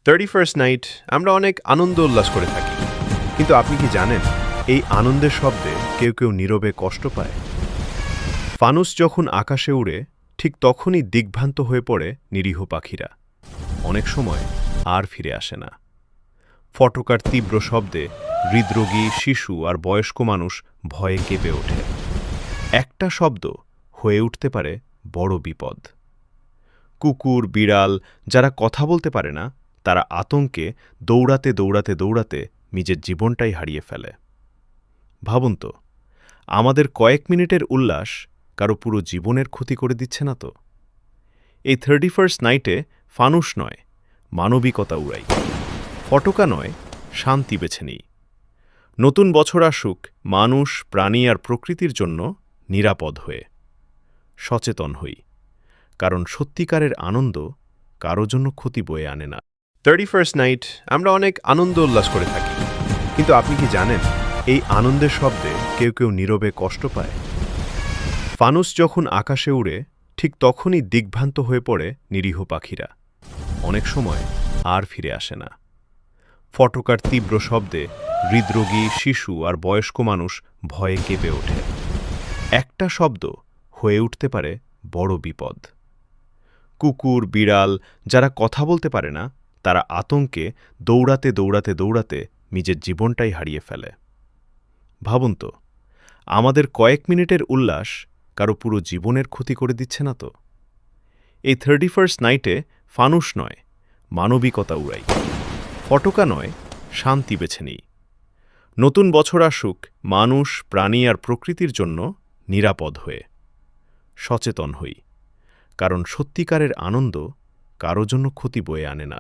31st night আমরা অনেক আনন্দ উল্লাস করে থাকি, কিন্তু আপনি কি জানেন এই আনন্দের শব্দে কেউ কেউ নীরবে কষ্ট পায়? ফানুস যখন আকাশে উড়ে ঠিক তখনই দিগ্ভ্রান্ত হয়ে পড়ে নিরীহ পাখিরা। অনেক সময় আর ফিরে আসে না। ফটকার তীব্র শব্দে হৃদরোগী, শিশু আর বয়স্ক মানুষ ভয়ে কেঁপে ওঠে। একটা শব্দ হয়ে উঠতে পারে বড় বিপদ। কুকুর, বিড়াল যারা কথা বলতে পারে না, তারা আতঙ্কে দৌড়াতে দৌড়াতে দৌড়াতে নিজের জীবনটাই হারিয়ে ফেলে। ভাবুন তো, আমাদের কয়েক মিনিটের উল্লাস কারো পুরো জীবনের ক্ষতি করে দিচ্ছে না তো? এই 31st নাইটে ফানুস নয়, মানবিকতা উড়াই। ফটকা নয়, শান্তি বেছে নিই। নতুন বছর আসুক মানুষ, প্রাণী আর প্রকৃতির জন্য নিরাপদ হয়ে। সচেতন হই, কারণ সত্যিকারের আনন্দ কারো জন্য ক্ষতি বয়ে আনে না। 31st নাইট আমরা অনেক আনন্দ উল্লাস করে থাকি, কিন্তু আপনি কি জানেন এই আনন্দের শব্দে কেউ কেউ নীরবে কষ্ট পায়? ফানুস যখন আকাশে উড়ে ঠিক তখনই দিগ্ভ্রান্ত হয়ে পড়ে নিরীহ পাখিরা। অনেক সময় আর ফিরে আসে না। ফটকার তীব্র শব্দে হৃদরোগী, শিশু আর বয়স্ক মানুষ ভয়ে কেঁপে ওঠে। একটা শব্দ হয়ে উঠতে পারে বড় বিপদ। কুকুর, বিড়াল যারা কথা বলতে পারে না, তারা আতঙ্কে দৌড়াতে দৌড়াতে দৌড়াতে নিজের জীবনটাই হারিয়ে ফেলে। ভাবুন তো, আমাদের কয়েক মিনিটের উল্লাস কারো পুরো জীবনের ক্ষতি করে দিচ্ছে না তো? এই 31st নাইটে ফানুস নয়, মানবিকতা উড়াই। ফটকা নয়, শান্তি বেছে নিই। নতুন বছর আসুক মানুষ, প্রাণী আর প্রকৃতির জন্য নিরাপদ হয়ে। সচেতন হই, কারণ সত্যিকারের আনন্দ কারো জন্য ক্ষতি বয়ে আনে না।